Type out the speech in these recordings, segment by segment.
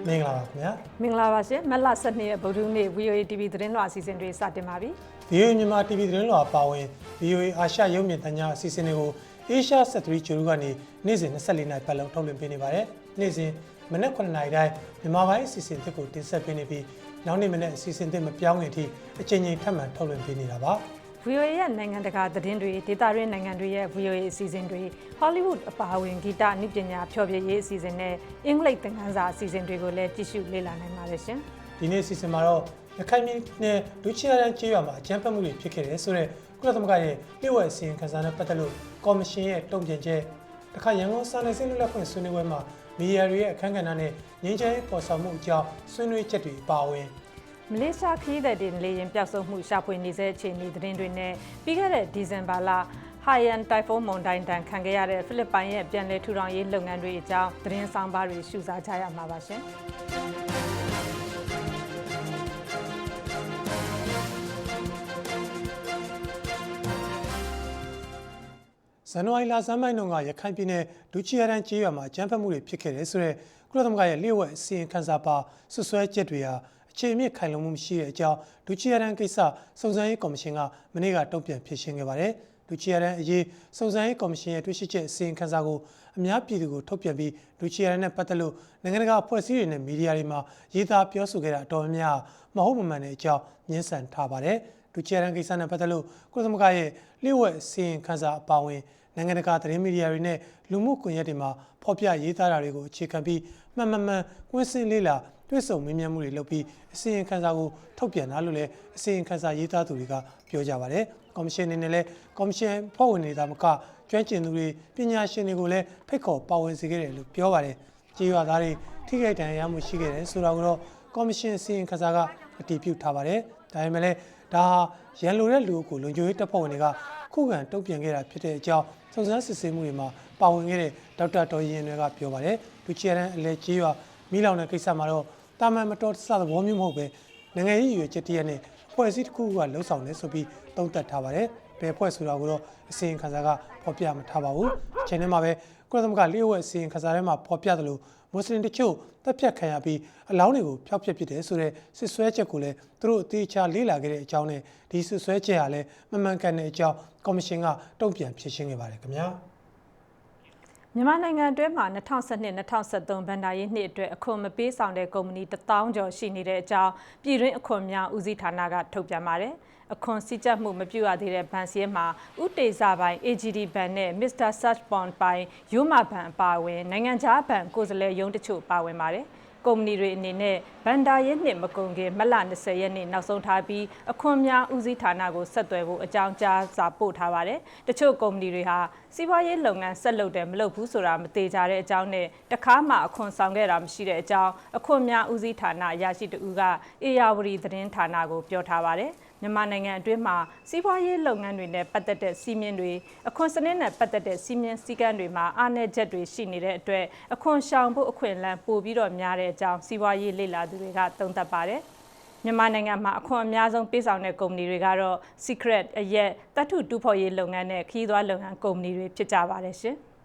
မင်္ဂလာပါခင်ဗျာမင်္ဂလာပါရှင်မလ12ရက်ဗုဒ္ဓနေ့ VOA TV သတင်းလွှာအစီအစဉ်တွေစတင်ပါပြီ VOA မြန်မာ TV သတင်းလွှာပါဝင် VOA အာရှရုပ်မြင်သံကြားအစီအစဉ်တွေကို Asia Satri ကျူကနေနေ့စဉ်24နာရီပတ်လုံးထုတ်လွှင့်ပေးနေပါတယ်နေ့စဉ်မနက်9နာရီတိုင်းမြန်မာပိုင်းအစီအစဉ်တစ်ကိုတင်ဆက်ပေးနေပြီးနောက်နေ့မနက်အစီအစဉ်တစ်မပြောင်းခင်အထိအချိန်ချင်းထပ်မံထုတ်လွှင့်ပေးနေတာပါVOA ရဲ့နိုင်ငံတကာသတင်းတွေဒေသတွင်းနိုင်ငံတွေရဲ့ VOA အစီအစဉ်တွေ Hollywood အပါအဝင်ဂီတအနုပညာဖျော်ဖြေရေးအစီအစဉ်နဲ့အင်္ဂလိပ်သင်ခန်းစာအစီအစဉ်တွေကိုလည်းကြည့်ရှုလေ့လာနိုင်ပါတယ်ရှင်ဒီနေ့အစီအစဉ်မှာတော့ရခိုင်ပြည်နယ်ဒုချီယာရန်ကျေးရွာမှာအကြမ်းဖက်မှုတွေဖြစ်ခဲ့တယ်ဆိုတော့ကုလသမဂ္ဂရဲ့ပြည်ဝဲအစီရင်ခံစာနဲ့ပတ်သက်လို့ကော်မရှင်ရဲ့တုံ့ပြန်ချက်တခါရန်ကုန်စာနယ်ဇင်းလွတ်လပ်ခွင့်ဆွေးနွေးပွဲမှာမီဒီယာတွေရဲ့အခမ်းကဏ္ဍနဲ့ငြိမ်းချမ်းရေးပေါ်ဆောင်မှုအကြောင်းဆွေးနွေးချက်တွေပါဝင်မလေးရှားခရီးသည်တင်လေယာဉ်ပျောက်ဆုံးမှုရှာဖွေနေစေအခြေအနေသတင်းတွေနဲ့ပြီးခဲ့တဲ့ဒီဇင်ဘာလHaiyan တိုင်ဖုန်းမုန်တိုင်းတန်ခံခဲ့ရတဲ့ဖိလစ်ပိုင်ရဲ့ပြန်လည်ထူထောင်ရေးလုပ်ငန်းတွေအကြောင်းသတင်းဆောင်ပါတွေရှုစားကြရမှာပါရှင်ဇန်နဝါရီလဆန်းပိုင်းတုန်းကရခိုင်ပြည်နယ်ဒုချီယာရန်ကျေးရွာမှာအကြမ်းဖက်မှုတွေဖြစ်ခဲ့တယ်ဆိုတော့ကုလသမဂ္ဂရဲ့လျှို့ဝှက်အစီရင်ခံစာပါဆွဆွဲချက်တွေဟာအခြေအမြစ်ခိုင်လုံမှုမရှိတဲ့အကြောင်းဒုချီယာရန်ကိစ္စစုံစမ်းရေးကော်မရှင်ကမနေ့ကတုံ့ပြန်ဖြေရှင်းခဲ့ပါတယ်ဒုချီယာရန်အရေးစုံစမ်းရေးကော်မရှင်ရဲ့တွေ့ရှိချက်အစီရင်ခံစာကိုအများပြည်သူကိုထုတ်ပြန်ပြီးဒုချီယာရန်နဲ့ပတ်သက်လို့နိုင်ငံတကာအဖွဲ့အစည်းတွေနဲ့မီဒီယာတွေမှာရေးသားပြောဆိုခဲ့တာအတော်များများမဟုတ်မမှန်တဲ့အကြောင်းညှင်းဆန်ထားပါတယ်ဒုချီယာရန်ကိစ္စနဲ့ပတ်သက်လို့ကုလသမဂ္ဂရဲ့လျှို့ဝှက်အစီရင်ခံစာအပါအဝင်နိုင်ငံတကာသတင်းမီဒီယာတွေနဲ့လူမှုကွန်ရက်တွေမှာဖော်ပြရေးသားတာတွေကိုအခြေခံပြီးမှန်ကွင်းစင်းလေးလာတွေ့ဆုံမေးမြန်းမှုတွေလုပ်ပြီးအစီရင်ခံစာကိုထုတ်ပြန်တာလို့လည်းအစီရင်ခံစာရေးသားသူတွေကပြောကြပါတယ်။ကော်မရှင်အနေနဲ့လည်းကော်မရှင်ဖွဲ့ဝင်နေတာမကကျွမ်းကျင်သူတွေပညာရှင်တွေကိုလည်းဖိတ်ခေါ်ပါဝင်စေခဲ့တယ်လို့ပြောပါတယ်။ကြေးရွာသားတွေထိခိုက်ဒဏ်ရာရမှုရှိခဲ့တယ်ဆိုတာကိုတော့ကော်မရှင်အစီရင်ခံစာကအတည်ပြုထားပါတယ်။ဒါပေမဲ့လည်းဒါဟာရန်လိုတဲ့လူကိုလုံခြုံရေးတပ်ဖွဲ့ဝင်တွေကခုခံတုံ့ပြန်ခဲ့တာဖြစ်တဲ့အကြောင်းစုံစမ်းစစ်ဆေးမှုတွေမှာပါဝင်ခဲ့တဲ့ဒေါက်တာတော်ရင်တွေကပြောပါတယ်။ဒုချီယာရန်အလဲကျေးရွာမိလောင်တဲ့ကိစ္စမှာတော့တာမန်မတော်တဆသဘောမျိုးမဟုတ်ပဲနိုင်ငံရေးရွေချက်တရနဲ့အဖွဲ့အစည်းတစ်ခုကလှုပ်ဆောင်နေဆိုပြီးသုံးသပ်ထားပါတယ်။ဘယ်အဖွဲ့ဆိုတာကိုတော့အစီရင်ခံစာကဖော်ပြမထားပါဘူး။အချိန်ထဲမှာပဲကုလသမဂ္ဂလျှို့ဝှက်အစီရင်ခံစာထဲမှာဖော်ပြသလိုမွတ်စလင်တချို့တပ်ဖြတ်ခံရပြီးအလောင်းတွေကိုဖျောက်ဖျက်ပစ်တယ်ဆိုတဲ့စစ်ဆွဲချက်ကိုလည်းသူတို့အသေးချာလေ့လာခဲ့တဲ့အကြောင်းနဲ့ဒီစစ်ဆွဲချက်ဟာလည်းမမှန်ကန်တဲ့အကြောင်းကော်မရှင်ကတုံ့ပြန်ဖြေရှင်းခဲ့ပါတယ်ခင်ဗျာ။မြန်မာနိုင်ငံအတွင်းမှာ2012-2013ဘဏ္ဍာရေးနှစ်အတွက်အခွန်မပေးဆောင်တဲ့ကုမ္ပဏီ1000ကျော်ရှိနေတဲ့အကြောင်းပြည်တွင်းအခွန်များဦးစီးဌာနကထုတ်ပြန်ပါတယ်။အခွန်စည်းကြပ်မှုမပြုရသေးတဲ့ဘဏ်စာရင်းမှာဥတေဇပိုင်း AGD ဘဏ်နဲ့ Mr. Search Bond ပိုင်းရိုးမဘဏ်အပါအဝင်နိုင်ငံခြားဘဏ်ကိုယ်စားလှယ်ရုံးတချို့ပါဝင်ပါတယ်။ကုမ္ပဏီတွေအနေနဲ့ဘဏ္ဍာရေးနှစ်မကုန်ခင်မတ်လ20ရက်နေ့နောက်ဆုံးထားပြီးအခွန်များဦးစီးဌာနကိုဆက်သွယ်ဖို့အကြောင်းကြားစာပို့ထားပါတယ်။တချို့ကုမ္ပဏီတွေဟာစီးပွားရေးလုပ်ငန်းဆက်လုပ်တယ်မလုပ်ဘူးဆိုတာမသေချာတဲ့အကြောင်းနဲ့တခါမှအခွန်ဆောင်ခဲ့တာမရှိတဲ့အကြောင်းအခွန်များဦးစီးဌာနရရှိသူကအေယာဝတီသတင်းဌာနကိုပြောထားပါတယ်။မြန်မာနိုင်ငံအတွင်းမှာစီးပွားရေးလုပ်ငန်းတွေနဲ့ပတ်သက်တဲ့စီမင်းတွေအခွန်စနစ်နဲ့ပတ်သက်တဲ့စီမင်းစည်းကမ်းတွေမှာအားနည်းချက်တွေရှိနေတဲ့အတွက်အခွန်ရှောင်ဖို့အခွင့်အလမ်းပိုပြီးတော့များတဲ့အကြောင်းစီးပွားရေးလေ့လာသူတွေကသုံးသပ်ပါတယ်။မြန်မာနိုင်ငံမှာအခွန်အများဆုံးပေးဆောင်တဲ့ကုမ္ပဏီတွေကတော့ Secret အရက်တတ်ထုတူဖော်ရေးလုပ်ငန်းနဲ့ခရီးသွားလုပ်ငန်းကုမ္ပဏီတွေဖြစ်ကြပါတယ်ရှင်။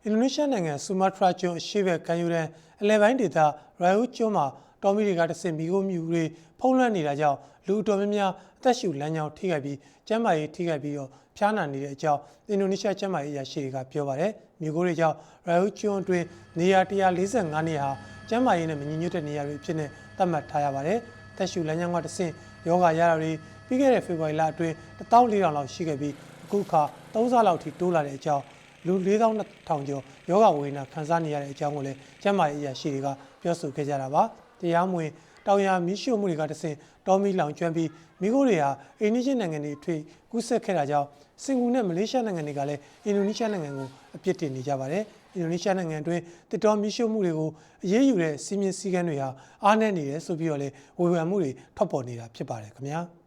အင်ဒိုနီးရှားနိုင်ငံဆူမာတြာကျွန်းအရှေ့ဘက်ကမ်းရိုးတန်းအလဲပိုင်းဒေသရိုင်ဟူကျွန်းမှာတော်မီတွေကတဆင့်မီးခိုးမြူတွေဖုံးလွှမ်းနေတာကြောင့်လူအတော်များများအသက်ရှူလမ်းကြောင်းထိခိုက်ပြီးကျန်းမာရေးထိခိုက်ပြီးတော့ဖျားနာနေတဲ့အကြောင်းအင်ဒိုနီးရှားကျန်းမာရေးအရာရှိတွေကပြောပါတယ်။မီးခိုးတွေကြောင့်ရိုင်ဟူကျွန်းအတွင်းနေရာ145နေရာဟာကျန်းမာရေးနဲ့မညီညွတ်တဲ့နေရာတွေဖြစ်နေသတ်မှတ်ထားရပါတယ်။အသက်ရှူလမ်းကြောင်းကတဆင့်ယောဂရတာတွေပြီးခဲ့တဲ့ဖေဖော်ဝါရီလအတွင်း14000လောက်ရှိခဲ့ပြီးအခုအခါ3ဆလောက်ထိတိုးလာတဲ့အကြောင်းလူ4200ကျော်ယောဂဝေဒနာခံစားနေရတဲ့အကြောင်းကိုလည်းကျန်းမာရေးအရာရှိတွေကပြောဆိုခဲ့ကြတာပါတရားမဝင်တောင်ယာမီးရှို့မှုတွေကတဆင့်တောမီလောင်ကျွမ်းပြီးမိခိုးတွေဟာအိန္ဒိယနိုင်ငံတွေထွေကူးစက်ခဲ့တာကြောင့်စင်ကာပူနဲ့မလေးရှားနိုင်ငံတွေကလည်းအင်ဒိုနီးရှားနိုင်ငံကိုအပြစ်တင်နေကြပါတယ်အင်ဒိုနီးရှားနိုင်ငံအတွင်းတစ်တော်မီးရှို့မှုတွေကိုအရေးယူတဲ့စီမင်းစည်းကမ်းတွေဟာအားနည်းနေတယ်ဆိုပြီးတော့လေဝေဖန်မှုတွေထွက်ပေါ်နေတာဖြစ်ပါတယ်ခင်ဗျာ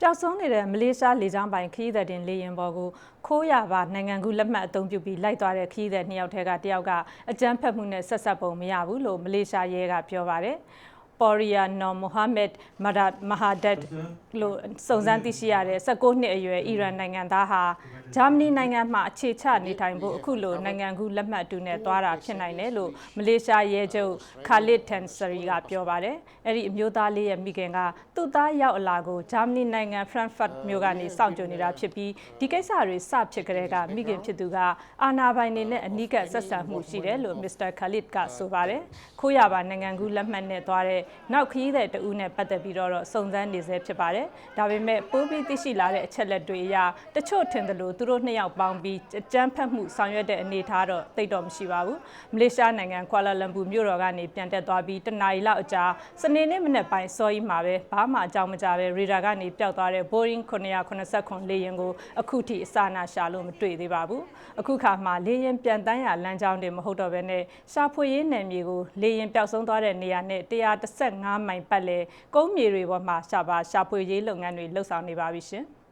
ပျောက်ဆုံးနေတဲ့မလေးရှားလေကြောင်းပိုင်ခရီးသည်တင်လေယာဉ်ပေါ်ကိုခိုးရပါနိုင်ငံကူးလက်မှတ်အသုံးပြုပြီးလိုက်သွားတဲ့ခရီးသည်2ယောက်ထဲကတယောက်ကအကြမ်းဖက်မှုနဲ့ဆက်ဆက်ပုံမရဘူးလို့မလေးရှားရဲကပြောပါတယ်။ Poria Nur Mohammed Mahadat လို့စုံစမ်းသိရှိရတဲ့19နှစ်အရွယ်အီရန်နိုင်ငံသားဟာဂျာမနီနိုင်ငံမှာအခြေချနေထိုင်ဖို့အခုလိုနိုင်ငံကူးလက်မှတ်တူနဲ့သွားတာဖြစ်နိုင်တယ်လို့မလေးရှားရဲချုပ် Khalid Tansari ကပြောပါတယ်။အဲ့ဒီအမျိုးသားလေးရဲ့မိခင်ကသူ့သားရောက်အလာကိုဂျာမနီနိုင်ငံ Frankfurt မြို့ကနေစောင့်ကြိုနေတာဖြစ်ပြီးဒီကိစ္စတွေစဖြစ်ကြတဲ့ကမိခင်ဖြစ်သူကအာဏာပိုင်တွေနဲ့အနီးကပ်ဆက်ဆံမှုရှိတယ်လို့ Mr. Khalid ကဆိုပါတယ်။ခိုးရပါနိုင်ငံကူးလက်မှတ်နဲ့သွားတဲ့နောက်ခရီးသည်တဦးနဲ့ပတ်သက်ပြီးတော့စုံစမ်းနေဆဲဖြစ်ပါတယ်။ဒါပေမဲ့ပိုးပြီးသိရှိလာတဲ့အချက်လက်တွေအရတချို့ထင်သလိုသူတို့နှစ်ယောက်ပေါင်းပြီးကြမ်းဖက်မှုဆောင်ရွက်တဲ့အနေအထားတော့သိတော့မရှိပါဘူး။မလေးရှားနိုင်ငံကွာလာလမ်ပူမြို့တော်ကနေပြန်တက်သွားပြီးတနာရီလောက်အကြာစနေနေ့မနက်ပိုင်းစောကြီးမှာပဲဘာမှအကြောင်းမကြားပဲရေဒါကနေပျောက်သွားတဲ့ Boeing 989လေယာဉ်ကိုအခုထိအစအနရှာလို့မတွေ့သေးပါဘူး။အခုခါမှာလေယာဉ်ပြန်တန်းရလမ်းကြောင်းတွေမဟုတ်တော့ဘဲနဲ့ရှာဖွေရေးနယ်မြေကိုလေယာဉ်ပျောက်ဆုံးသွားတဲ့နေရာနဲ့115မိုင်ပတ်လည်ကုန်းမြေတွေပေါ်မှာရှာဖွေရေးလုပ်ငန်းတွေလှုပ်ဆောင်နေပါပြီရှင်။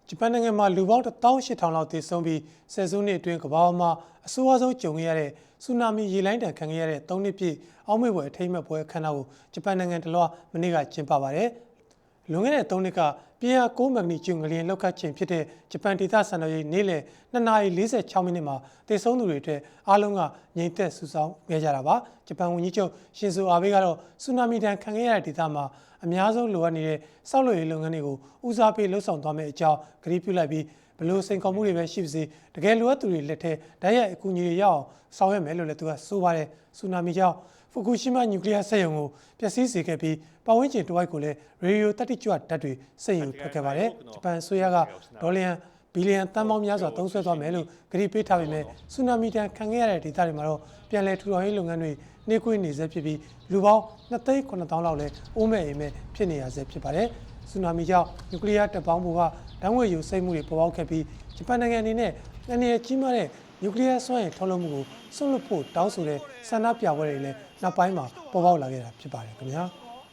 ဂျပန်နိုင်ငံမှာလူပေါင်း18000လောက်သေဆုံးပြီးဆယ်စုနှစ်အတွင်းကမ္ဘာပေါ်မှာအဆိုးအဆုံးကြုံခဲ့ရတဲ့ဆူနာမီရေလိုင်းတံခံခဲ့ရတဲ့3နှစ်ပြည့်အောက်မေ့ဖွယ်အထိမ်းအမှတ်ပွဲအခမ်းအနားကိုဂျပန်နိုင်ငံတလွှားမနေ့ကကျင်းပပါတယ်။လွန်ခဲ့တဲ့3နှစ်ကပြင်းအား9မက်ဂနီကျူငလျင်လောက်ခတ်ချိန်ဖြစ်တဲ့ဂျပန်ဒေသစံတော်ချိန်နေ့လယ်2:46မိနစ်မှာသေဆုံးသူတွေအတွက်အားလုံးကငြိမ်သက်ဆူဆောင်းခဲ့ကြတာပါ။ဂျပန်ဝန်ကြီးချုပ်ရှင်ဇိုအာဘေးကတော့ဆူနာမီတံခံခဲ့ရတဲ့ဒေသမှာအများဆုံးလိုအပ်နေတဲ့စောက်လုပ်ရေးလုပ်ငန်းတွေကိုဦးစားပေးလှုပ်ဆောင်သွားမယ့်အကြောင်းကတိပြုလိုက်ပြီးဘလို့စိန်ခေါ်မှုတွေပဲရှိပါစေတကယ်လိုအပ်သူတွေလက်ထဲဓာတ်ရိုက်အကူအညီတွေရအောင်ဆောင်ရွက်မယ်လို့လည်းသူကဆိုပါတယ်ဆူနာမီကြောင့်ဖူကူရှီမာနျူကလ িয়ার စက်ရုံကိုပျက်စီးစေခဲ့ပြီးပတ်ဝန်းကျင်တစ်ဝိုက်ကိုလည်းရေဒီယိုတတိကျဓာတ်တွေစက်ယူထွက်ခဲ့ပါတယ်ဂျပန်အစိုးရကဒေါ်လာဘီလီယံတန်ပေါင်းများစွာသုံးစွဲသွားမယ်လို့ကတိပေးထားပေမဲ့ဆူနာမီတံခံခဲ့ရတဲ့ဒေသတွေမှာတော့ပြန်လည်ထူထောင်ရေးလုပ်ငန်းတွေနှေးကွေးနေဆဲဖြစ်ပြီးလူပေါင်း2,900,000လောက်လည်းအိုးမဲ့အိမ်မဲ့ဖြစ်နေရဆဲဖြစ်ပါတယ်ဆူနာမီကြောင့်နျူကလ িয়ার တပ်ပေါင်းဖို့ကဓာတ်ငွေ့ယူစိတ်မှုတွေပေါ်ပေါက်ခဲ့ပြီးဂျပန်နိုင်ငံအနေနဲ့အနေနဲ့ကြီးမားတဲ့နျူကလ িয়ার စွမ်းအင်ထုတ်လုပ်မှုကိုဆွန့်လွတ်ဖို့တောင်းဆိုတဲ့ဆန္ဒပြပွဲတွေလည်းနောက်ပိုင်းမှာပေါ်ပေါက်လာခဲ့တာဖြစ်ပါတယ်ခင်ဗျာ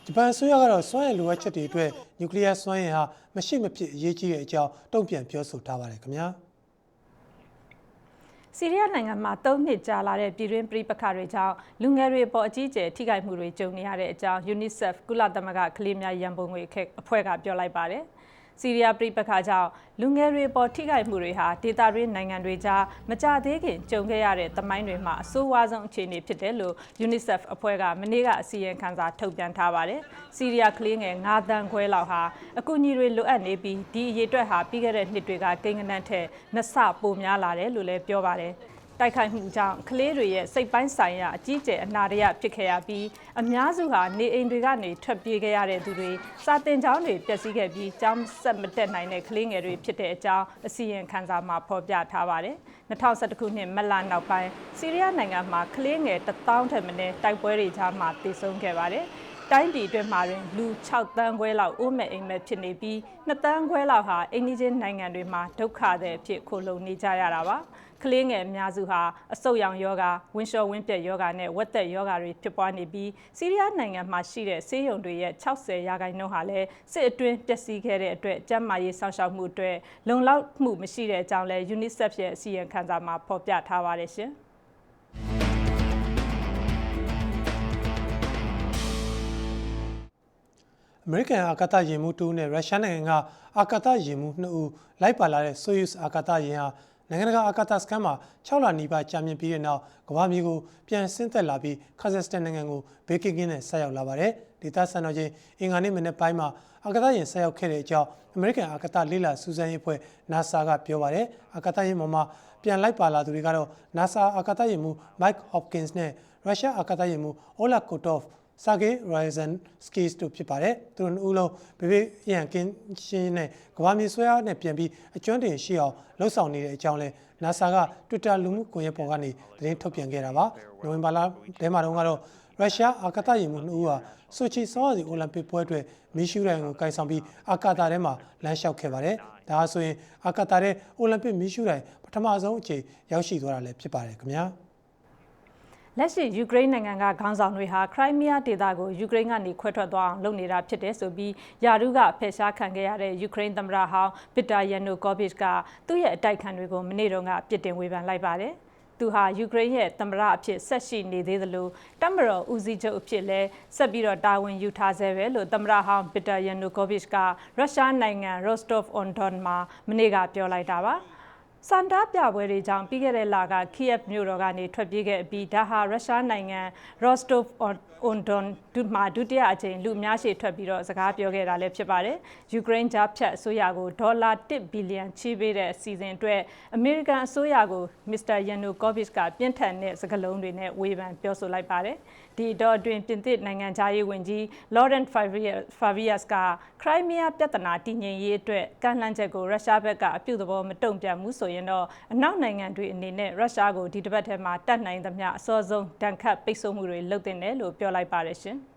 ဂျပန်အစိုးရကတော့စွမ်းအင်လိုအပ်ချက်တွေအတွက်နျူကလ িয়ার စွမ်းအင်ဟာမရှိမဖြစ်အရေးကြီးတဲ့အကြောင်းတုံ့ပြန်ပြောဆိုထားပါတယ်ခင်ဗျာဆီးရီးယားနိုင်ငံမှာ3နှစ်ကြာလာတဲ့ပြည်တွင်းပြည်ပခါတွေကြောင့်လူငယ်တွေပေါ်အကြီးအကျယ်ထိခိုက်မှုတွေကြုံနေရတဲ့အကြောင်း UNICEF ကုလသမဂ္ဂကလေးများရန်ပုံငွေအဖွဲ့ကပြောလိုက်ပါတယ်။ဆီးရီးယားပြည်ပခါကြောင့်လူငယ်တွေပေါ်ထိခိုက်မှုတွေဟာဒေသတွင်းနိုင်ငံတွေကြားမကြသေးခင်ကြုံခဲ့ရတဲ့သမိုင်းတွေမှာအဆိုးဝါးဆုံးအခြေအနေဖြစ်တယ်လို့ UNICEF အဖွဲ့ကမနေ့ကအစီရင်ခံစာထုတ်ပြန်ထားပါတယ်။ဆီးရီးယားကလေးငယ်9သန်းခွဲလောက်ဟာအကူအညီတွေလိုအပ်နေပြီးဒီအရေအတွက်ဟာပြီးခဲ့တဲ့နှစ်တွေကကိန်းဂဏန်းထက်2ဆပိုများလာတယ်လို့လည်းပြောပါတယ်။တိုက်ခိုက်မှုကြောင့်ကလေးတွေရဲ့စိတ်ပိုင်းဆိုင်ရာအကြီးအကျယ်အနာတရဖြစ်ခဲ့ရပြီးအများစုဟာနေအိမ်တွေကနေထွက်ပြေးခဲ့ရတဲ့သူတွေစာသင်ကျောင်းတွေပျက်စီးခဲ့ပြီးကျောင်းဆက်မတက်နိုင်တဲ့ကလေးငယ်တွေဖြစ်တဲ့အကြောင်းအစီရင်ခံစာမှာဖော်ပြထားပါတယ်။2011ခုနှစ်မတ်လနောက်ပိုင်းဆီးရီးယားနိုင်ငံမှာကလေးငယ်1000ထက်မနည်းတိုက်ပွဲတွေကြားမှာသေဆုံးခဲ့ပါတယ်။တိုင်းပြည်အတွင်းမှာလူ6သန်းခွဲလောက်အိုးမဲ့အိမ်မဲ့ဖြစ်နေပြီး2သန်းခွဲလောက်ဟာအိမ်နီးချင်းနိုင်ငံတွေမှာဒုက္ခသည်အဖြစ်ခိုလှုံနေကြရတာပါကလေးငယ်အများစုဟာအဆုတ်ရောင်ယောဂဝင်းလျှော်ဝင်းပြက်ယောဂနဲ့ဝက်သက်ယောဂတွေဖြစ်ပွားနေပြီးဆီးရီးယားနိုင်ငံမှာရှိတဲ့ဆေးရုံတွေရဲ့60%ဟာလည်းစစ်အတွင်းပျက်စီးခဲ့တဲ့အတွက်ကျန်းမာရေးစောင့်ရှောက်မှုအတွက်လုံလောက်မှုမရှိတဲ့အကြောင်းလည်း UNICEF ရဲ့အစီရင်ခံစာမှာဖော်ပြထားပါတယ်ရှင်အမေရိကန်အာကာသယာဉ်မှူး2ဦးနဲ့ရုရှားနိုင်ငံကအာကာသယာဉ်မှူး2ဦးလိုက်ပါလာတဲ့ Soyuz အာကာသယာဉ်ဟာနိုင်ငံတကာအာကာသစခန်းမှာ6လနီးပါးကြာမြင့်ပြီးတဲ့နောက်ကမ္ဘာမြေကိုပြန်ဆင်းသက်လာပြီးကာဇက်စတန်နိုင်ငံကိုဘေးကင်းကင်းနဲ့ဆက်ရောက်လာပါတယ်။ဒေသစံတော်ချိန်အင်္ဂါနေ့မနက်ပိုင်းမှာအာကာသယာဉ်ဆက်ရောက်ခဲ့တဲ့အကြောင်းအမေရိကန်အာကာသလေ့လာစူးစမ်းရေးအဖွဲ့ NASA ကပြောပါတယ်။အာကာသယာဉ်ပေါ်မှာပြန်လိုက်ပါလာသူတွေကတော့ NASA အာကာသယာဉ်မှူး Mike Hopkins နဲ့ရုရှားအာကာသယာဉ်မှူး Oleg Kotov Sergei Ryazanskiy တို့ဖြစ်ပါတယ်။သူတို့နှစ်ဦးလုံးဘေးရန်ကင်းရှင်းနဲ့ကမ္ဘာမြေဆွဲအားနဲ့ပြန်ပြီးအကျွမ်းတင်ရှိအောင်လှုပ်ဆောင်နေတဲ့အကြောင်းလဲ NASA က Twitter လူမှုကွန်ရက်ပေါ်ကနေသတင်းထုတ်ပြန်ခဲ့တာပါ။နိုဝင်ဘာလထဲမှာတော့ရုရှားအာကာသယာဉ်မှူး2ဦးဟာဆိုချီဆောင်းရာသီအိုလံပစ်ပွဲအတွက်မီးရှူးတိုင်ကိုကင်ဆောင်ပြီးအာကာသထဲမှာလမ်းလျှောက်ခဲ့ပါတယ်။ဒါဆိုရင်အာကာသထဲအိုလံပစ်မီးရှူးတိုင်ပထမဆုံးအကြိမ်ရောက်ရှိသွားတာလည်းဖြစ်ပါတယ်ခင်ဗျာ။ လက်ရှိယူကရိန်းနိုင်ငံကခေါင်းဆောင်တွေဟာခရိုင်းမီးယားဒေသကိုယူကရိန်းကနေခွဲထွက်သွားအောင်လုပ်နေတာဖြစ်တယ်ဆိုပြီးယာရုကဖယ်ရှားခံခဲ့ရတဲ့ယူကရိန်းသမ္မတဟောင်းဗစ်တာယန်နိုကောဗစ်ကသူ့ရဲ့အတိုက်ခံတွေကိုမနေ့တုန်းကပြစ်တင်ဝေဖန်လိုက်ပါတယ်။သူဟာယူကရိန်းရဲ့သမ္မတအဖြစ်ဆက်ရှိနေသေးသလိုတပ်မတော်ဦးစီးချုပ်အဖြစ်လည်းဆက်ပြီးတော့တာဝန်ယူထားဆဲပဲလို့သမ္မတဟောင်းဗစ်တာယန်နိုကောဗစ်ကရုရှားနိုင်ငံရော့စတော့အွန်ဒွန်မှာမနေ့ကပြောလိုက်တာပါ။စန္ဒပြပွဲတွေကြောင့်ပြီးခဲ့တဲ့လကကီယက်မြို့တော်ကနေထွက်ပြေးခဲ့ပြီးဒါဟာရုရှားနိုင်ငံရော့စတော့အွန်ဒွန်မှာဒုတိယအကြိမ်လူအများရှိထွက်ပြီးတော့စကားပြောခဲ့တာလည်းဖြစ်ပါတယ်။ယူကရိန်းဂျာဖြတ်အစိုးရကိုဒေါ်လာ1ဘီလီယံချေးပေးတဲ့အစီအစဉ်အတွက်အမေရိကန်အစိုးရကိုမစ္စတာယန်နိုကောဗစ်ကပြင်းထန်တဲ့စကားလုံးတွေနဲ့ဝေဖန်ပြောဆိုလိုက်ပါတယ်။ဒီတော့အတွင်းပြင်သစ်နိုင်ငံသားရေးဝန်ကြီးလော်ရန့်ဖာဗီယတ်ကခရိုင်းမီးယားပြဿနာတည်ငြိမ်ရေးအတွက်ကန့်လန့်ချက်ကိုရုရှားဘက်ကအပြုသဘောမတုံ့ပြန်ဘူးဆိုရင်တော့အနောက်နိုင်ငံတွေအနေနဲ့ရုရှားကိုဒီတစ်ပတ်ထဲမှာတတ်နိုင်သမျှအစောဆုံးဒဏ်ခတ်ပိတ်ဆို့မှုတွေလုပ်တင်တယ်လို့ပြောလိုက်ပါတယ်ရှင်။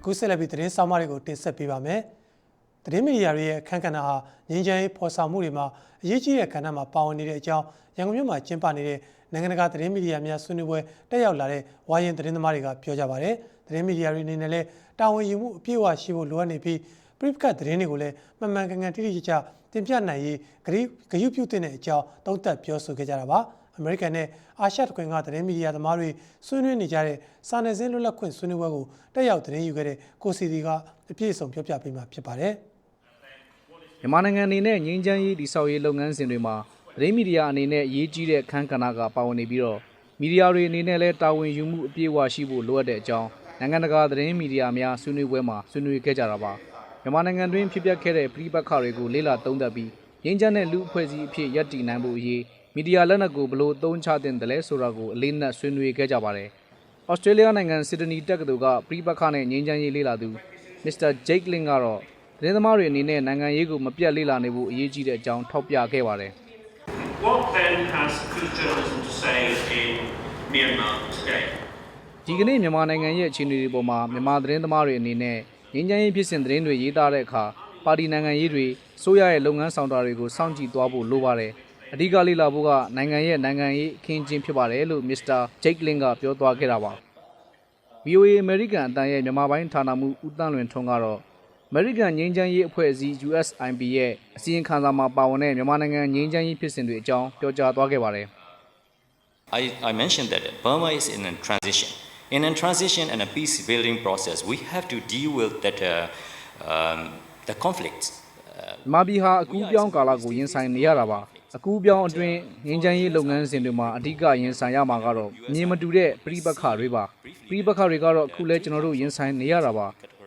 ခုဆက်လက်ပြီးသတင်းဆောင်မတွေကိုတင်ဆက်ပေးပါမယ်။သတင်းမီဒီယာတွေရဲ့အခမ်းကဏ္ဍဟာငြိမ်းချမ်းရေးဖော်ဆောင်မှုတွေမှာအရေးကြီးတဲ့ကဏ္ဍမှာပါဝင်နေတဲ့အကြောင်းရန်ကုန်မြို့မှာကျင်းပနေတဲ့နိုင်ငံတကာသတင်းမီဒီယာများဆွေးနွေးပွဲတက်ရောက်လာတဲ့ဝါရင်သတင်းသမားတွေကပြောကြပါတယ်။သတင်းမီဒီယာတွေအနေနဲ့လည်းတာဝန်ယူမှုအပြည့်အဝရှိဖို့လိုအပ်နေပြီးပြိပခတ်သတင်းတွေကိုလည်းမှန်မှန်ကန်ကန်တိတိကျကျတင်ပြနိုင်ရေးဂရုပြုသင့်တဲ့အကြောင်းသုံးသပ်ပြောဆိုခဲ့ကြတာပါ။အမေရိကန်နဲ့အာရှတခွင်ကသတင်းမီဒီယာသမားတွေဆွေးနွေးနေကြတဲ့စာနယ်ဇင်းလွတ်လပ်ခွင့်ဆွေးနွေးပွဲကိုတက်ရောက်သတင်းယူခဲ့တဲ့ကိုစီဒီကအပြည့်အစုံပြောပြပေးမှာဖြစ်ပါတယ်။မြန်မာနိုင်ငံအနေနဲ့ငြိမ်းချမ်းရေးတည်ဆောက်ရေးလုပ်ငန်းစဉ်တွေမှာသတင်းမီဒီယာအနေနဲ့အရေးကြီးတဲ့အခန်းကဏ္ဍကပါဝင်နေပြီးတော့မီဒီယာတွေအနေနဲ့လည်းတာဝန်ယူမှုအပြည့်အဝရှိဖို့လိုအပ်တဲ့အကြောင်းနိုင်ငံတကာသတင်းမီဒီယာများဆွေးနွေးပွဲမှာဆွေးနွေးခဲ့ကြတာပါ။မြန်မာနိုင်ငံတွင်းဖြစ်ပျက်ခဲ့တဲ့ပြည်ပခါတွေကိုလေ့လာသုံးသပ်ပြီးငြိမ်းချမ်းတဲ့လူအဖွဲ့အစည်းအဖြစ်ရပ်တည်နိုင်ဖို့အရေးမီဒီယာလက်နက်ကိုဘလို့သုံးချတင်တယ်လဲဆိုတာကိုအလေးနက်ဆွေးနွေးခဲ့ကြပါတယ်။ဩစတြေးလျနိုင်ငံစစ်ဒနီတက္ကသိုလ်ကပြည်ပခနဲ့ငြိမ်းချမ်းရေးလေ့လာသူမစ္စတာဂျိတ်လင်းကတော့သတင်းသမားတွေအနေနဲ့နိုင်ငံရေးကိုမပြတ်လေ့လာနေဖို့အရေးကြီးတဲ့အကြောင်းထောက်ပြခဲ့ပါတယ်။ What then has good journalism to say in Myanmar today? ဒီကနေ့မြန်မာနိုင်ငံရဲ့အခြေအနေတွေပေါ်မှာမြန်မာသတင်းသမားတွေအနေနဲ့ငြိမ်းချမ်းရေးဖြစ်စဉ်သတင်းတွေရေးသားတဲ့အခါပါတီနိုင်ငံရေးတွေစိုးရရဲ့လုပ်ငန်းဆောင်တာတွေကိုစောင့်ကြည့်သွားဖို့လိုပါတယ်။အဓိကလေ့လာဖို့ကနိုင်ငံရဲ့နိုင်ငံရေးအခင်းအကျင်းဖြစ်ပါတယ်လို့မစ္စတာဂျိတ်လင်းကပြောသွားခဲ့တာပါ။ VOA အမေရိကန်အတန်ရဲ့မြန်မာပိုင်းဌာနမှဦးတန်းလွင်ထွန်းကတော့အမေရိကန်ငြိမ်းချမ်းရေးအဖွဲ့အစည်း USIP ရဲ့အစည်းအဝေးခန်းစာမှာပါဝင်တဲ့မြန်မာနိုင်ငံငြိမ်းချမ်းရေးဖြစ်စဉ်တွေအကြောင်းပြောကြားသွားခဲ့ပါတယ်I mentioned that Burma is in a transition. In a transition and a peace building process, we have to deal with that the conflicts. မြန်မာပြည်ဟာအကူးပြောင်းကာလကိုရင်ဆိုင်နေရတာပါအကူးပြောင်းအတွင်းငြိမ်းချမ်းရေးလုပ်ငန်းစဉ်တွေမှာအဓိကရင်ဆိုင်ရမှာကတော့မြင်မတူတဲ့ပြည်ပခါတွေပါပြည်ပခါတွေကတော့အခုလဲကျွန်တော်တို့ရင်ဆိုင်နေရတာပ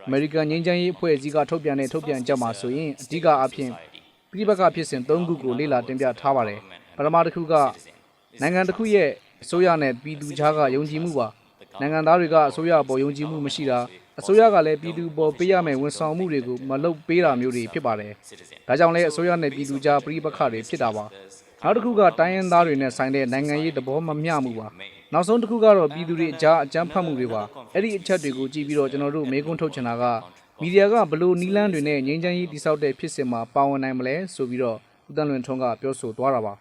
ါအမေရိကန်ငြိမ်းချမ်းရေးအဖွဲ့အစည်းကထုတ်ပြန်တဲ့ထုတ်ပြန်ချက်မှာဆိုရင်အဓိကအဖြစ်ပြည်ပခါဖြစ်စဉ်၃ခုကိုလေ့လာတင်ပြထားပါတယ်ပထမတစ်ခုကနိုင်ငံတစ်ခုရဲ့အစိုးရနဲ့ပြည်သူကြားကယုံကြည်မှုပါနိုင်ငံသားတွေကအစိုးရပေါ်ယုံကြည်မှုမရှိတာအစိုးရကလည်းပြည်သူပေါ်ပေးရမယ့်ဝန်ဆောင်မှုတွေကိုမလုပ်ပေးတာမျိုးတွေဖြစ်ပါတယ်။ဒါကြောင့်လည်းအစိုးရနဲ့ပြည်သူကြားပြည်ပခါတွေဖြစ်တာပါ။နောက်တစ်ခုကတိုင်းရင်းသားတွေနဲ့ဆိုင်တဲ့နိုင်ငံရေးသဘောမမျှမှုပါ။နောက်ဆုံးတစ်ခုကတော့ပြည်သူတွေကြားအကြမ်းဖက်မှုတွေပါ။အဲ့ဒီအချက်တွေကိုကြည့်ပြီးတော့ကျွန်တော်တို့မေးခွန်းထုတ်ချင်တာကမီဒီယာကဘလို့နီးလန်းတွေနဲ့ငြိမ်းချမ်းရေးတည်ဆောက်တဲ့ဖြစ်စဉ်မှာပါဝင်နိုင်မလဲဆိုပြီးတော့ဦးတန်းလွင်ထွန်းကပြောဆိုသွားတာပါ။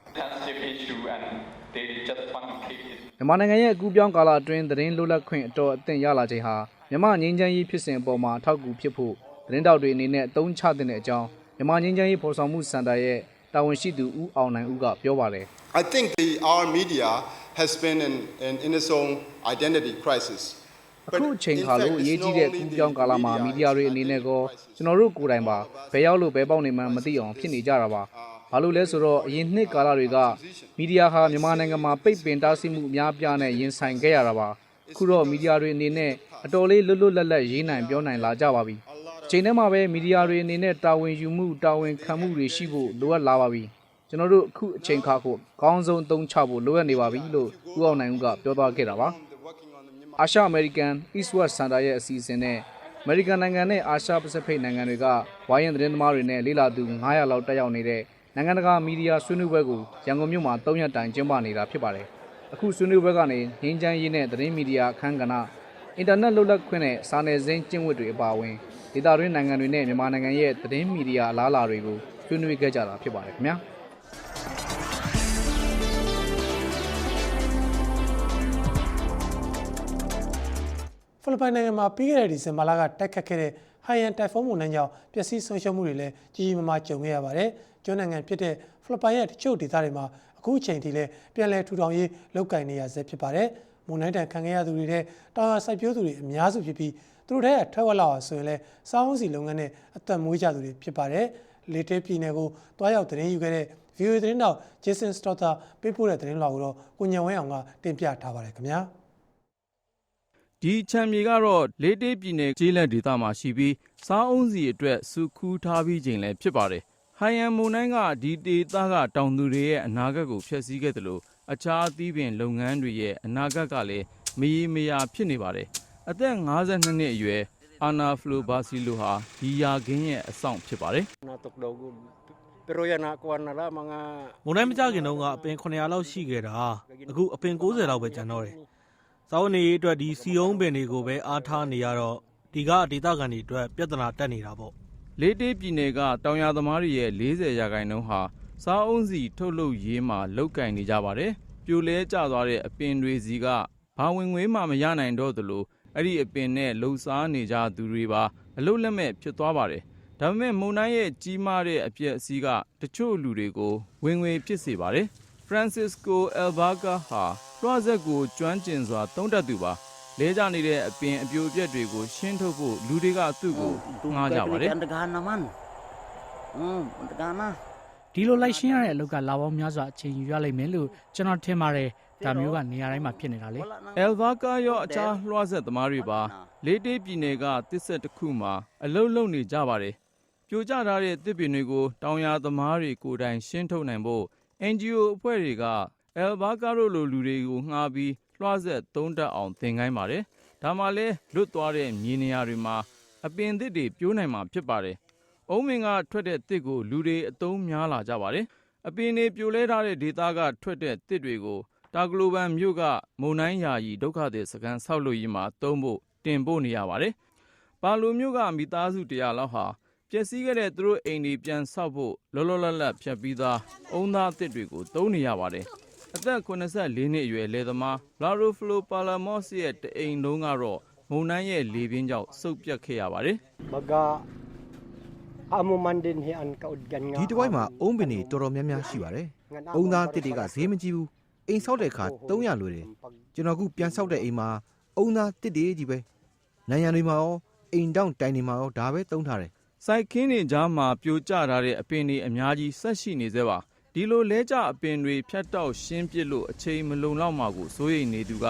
မြန်မာနိုင်ငံရဲ့အကူးပြောင်းကာလအတွင်းသတင်းလွတ်လပ်ခွင့်အတော်အသင့်ရလာချိန်ဟာမြန်မာငြိမ်းချမ်းရေးဖြစ်စဉ်အပေါ်မှာထောက်ကူဖြစ်ဖို့သတင်းတောက်တွေအနေနဲ့အသုံးချတဲ့အကြောင်းမြန်မာငြိမ်းချမ်းရေးဖော်ဆောင်မှုစင်တာရဲ့တာဝန်ရှိသူဦးအောင်နိုင်ဦးကပြောပါတယ် I think our media has been in its own identity crisis. အခုအချိန်ခါလို့အရေးကြီးတဲ့ကူးပြောင်းကာလမှာမီဒီယာတွေအနေနဲ့ကောကျွန်တော်တို့ကိုယ်တိုင်ပါဘယ်ရောက်လို့ဘယ်ပေါက်နေမှမသိအောင်ဖြစ်နေကြတာပါဘာလို့လဲဆိုတော့အရင်နှစ်ကာလတွေကမီဒီယာဟာမြန်မာနိုင်ငံမှာပိတ်ပင်တားဆီးမှုအများပြားနဲ့ရင်ဆိုင်ခဲ့ရတာပါအခုတော့မီဒီယာတွေအနေနဲ့အတော်လေးလွတ်လွတ်လပ်လပ်ရေးနိုင်ပြောနိုင်လာကြပါပြီချိန်ထဲမှာပဲမီဒီယာတွေအနေနဲ့တာဝန်ယူမှုတာဝန်ခံမှုတွေရှိဖို့လိုအပ်လာပါပြီကျွန်တော်တို့အခုအချိန်ခါကိုကောင်းဆုံးသုံးချဖို့လိုအပ်နေပါပြီလို့ဦးအောင်နိုင်ဦးကပြောသွားခဲ့တာပါအာရှအမေရိကန် East West Center ရဲ့အစီအစဉ်နဲ့အမေရိကန်နိုင်ငံနဲ့အာရှပစိဖိတ်နိုင်ငံတွေကဝိုင်းရန်သတင်းသမားတွေနဲ့လေ့လာသူ900လောက်တက်ရောက်နေတဲ့နိုင်ငံတကာမီဒီယာဆွေးနွေးပွဲကိုရန်ကုန်မြို့မှာ3ရက်တိုင်ကျင်းပနေတာဖြစ်ပါတယ်အခုဆွေးနွေးပွဲကနေငြိမ်းချမ်းရေးနဲ့သတင်းမီဒီယာအခမ်းကဏ္ဍ အင်တာနက်လွတ်လပ်ခွင့်နဲ့စာနယ်ဇင်းကျင့်ဝတ်တွေအပါအဝင်ဒေသတွင်းနိုင်ငံတွေနဲ့မြန်မာနိုင်ငံရဲ့သတင်းမီဒီယာအလားအလာတွေကိုဆွေးနွေးခဲ့ကြတာဖြစ်ပါတယ်ခင်ဗျာဖိလစ်ပိုင်နိုင်ငံမှာပြီးခဲ့တဲ့ဒီဇင်ဘာလကတိုက်ခတ်ခဲ့တဲ့ဟိုင်ယန်တိုင်ဖုန်းမုန်တိုင်းကြောင့်ပျက်စီးဆုံးရှုံးမှုတွေလည်းကြီးကြီးမားမားကြုံခဲ့ရပါတယ်။ကျွန်းနိုင်ငံဖြစ်တဲ့ဖိလစ်ပိုင်ရဲ့တချို့ဒေသတွေမှာအခုအချိန်ထိလည်းပြန်လည်ထူထောင်ရေးလုပ်ကိုင်နေရဆဲဖြစ်ပါတယ်။မုန်တိုင်းတန်ခံခဲ့ရသူတွေတဲ့တောင်ယာစိုက်ပျိုးသူတွေအများစုဖြစ်ပြီးသူတို့ရဲ့ထွက်ဝက်လောက်အောင်ဆိုရင်လည်းစားအုံးစီလုပ်ငန်းနဲ့အသက်မွေးကြသူတွေဖြစ်ပါတယ်။လေတေးပြည်နယ်ကိုတွားရောက်သတင်းယူခဲ့တဲ့ VOA သတင်းတောက် Jason Stotter ပေးပို့တဲ့သတင်းလွှာကိုတော့ကိုညံဝင်းအောင်ကတင်ပြထားပါတယ်ခင်ဗျာ။ ဒီချန်မြေကတော့လေးတေးပြည်နယ်ကျေးလက်ဒေသမှာရှိပြီးစားအုံးစီအတွက်စုခူးထားပြီးချိန်လည်းဖြစ်ပါတယ်။ဟိုင်ယန်မုန်တိုင်းကဒီဒေသကတောင်သူတွေရဲ့အနာဂတ်ကိုဖျက်ဆီးခဲ့တယ်လို့အခြားသီးပင်လုပ်ငန်းတွေရဲ့အနာဂတ်ကလည်းမရေမရာဖြစ်နေပါတယ်။အသက်52နှစ်အရွယ်အာနာဖလိုဘာစီလိုဟာဒီယာခင်းရဲ့အဆောင်ဖြစ်ပါတယ်။ မုန်တိုင်းမကြခင်တုန်းကအပင်900လောက်ရှိခဲ့တာအခုအပင်90လောက်ပဲကျန်တော့တယ်။စာအုပ်နေရေးအတွက်ဒီစီယုံပင်တွေကိုပဲအားထားနေရတော့ဒီကဒေသခံတွေအတွက်ပြဿနာတက်နေတာပေါ့။ လေးတေးပြည်နယ်ကတောင်ယာသမားတွေရဲ့40%ဟာစားအုံးစီထုတ်လုပ်ရေးမှာလုပ်ကင်နေကြပါတယ်။ပြိုလဲကျသွားတဲ့အပင်တွေစီကဘာဝင်ငွေမှမရနိုင်တော့သလိုအဲ့ဒီအပင်နဲ့လှုပ်ရှားနေကြသူတွေပါအလုတ်လက်မဲ့ဖြစ်သွားပါတယ်။ဒါပေမဲ့မုန်တိုင်းရဲ့ကြီးမားတဲ့အပျက်အစီးကတချို့လူတွေကိုဝင်ငွေဖြစ်စေပါတယ်။ Francisco Alvaca ဟာလွှာဆက်ကိုကျွမ်းကျင်စွာသုံးတတ်သူပါ။လဲကျနေတဲ့အပင်အပြိုအပျက်တွေကိုရှင်းထုတ်ဖို့လူတွေကသူ့ကိုငှားကြပါတယ်။ ဒီလိုလိုက်ရှင်းရတဲ့အလုပ်ကလာပေါင်းများစွာအချိန်ယူရလိမ့်မယ်လို့ကျွန်တော်ထင်ပါတယ်ဒါမျိုးကနေရာတိုင်းမှာဖြစ်နေတာလေ Alvaca ရောအခြားလွှာဆက်သမားတွေပါလေးတေးပြည်နယ်ကတစ်ဆက်တစ်ခုမှာအလုပ်လုပ်နေကြပါတယ်။ပြိုကျထားတဲ့တစ်ပင်တွေကိုတောင်ယာသမားတွေကိုယ်တိုင်ရှင်းထုတ်နိုင်ဖို့ NGO အဖွဲ့တွေက Alvaca တို့လိုလူတွေကိုငှားပြီးလွှာဆက်သုံးတတ်အောင်သင်ခိုင်းပါတယ်။ဒါမှလည်းလွတ်သွားတဲ့မြေနေရာတွေမှာအပင်သစ်တွေပြိုးနိုင်မှာဖြစ်ပါတယ်။အုံးမင်ကထွက်တဲ့တစ်ကိုလူတွေအသုံးများလာကြပါတယ်။အပင်တွေပြိုလဲထားတဲ့ဒေသကထွက်တဲ့တစ်တွေကိုတာဂလိုဘန်မြို့ကမုန်တိုင်းယာယီဒုက္ခသည်စခန်းဆောက်လုပ်ရေးမှာသုံးဖို့တင်ပို့နေရပါတယ်။ပါလိုမြို့ကမိသားစု100လောက်ဟာပျက်စီးခဲ့တဲ့သူတို့အိမ်တွေပြန်ဆောက်ဖို့လောလောလတ်လတ်ဖြတ်ပြီးသားအုံသားတစ်တွေကိုသုံးနေရပါတယ်။အသက်84နှစ်အရွယ်လယ်သမားလာရိုဖလိုပါလာမော့စ်ရဲ့တအိမ်လုံးကတော့မုန်တိုင်းရဲ့လေပြင်းကြောင့်စုပ်ပြတ်ခဲ့ရပါတယ်။ ဒီတစ်ဝိုက်မှာအုံးပင်တွေတော်တော်များများရှိပါတယ်။အုံသားတစ်တွေကဈေးမကြီးဘူး။အိမ်ဆောက်တဲ့အခါ300လွယ်တယ်။ကျွန်တော်ခုပြန်ဆောက်တဲ့အိမ်မှာအုံသားတစ်တွေကြီးပဲ။နိုင်ရန်တွေမှာရောအိမ်တောင်တိုင်တွေမှာရောဒါပဲသုံးထားတယ်။ စိုက်ခင်းတွေကြားမှာပြိုကျထားတဲ့အပင်တွေအများကြီးဆက်ရှိနေသေးပါ။ဒီလိုလဲကျအပင်တွေဖြတ်တောက်ရှင်းပစ်လို့အချိန်မလုံလောက်မှကိုစိုးရိမ်နေသူက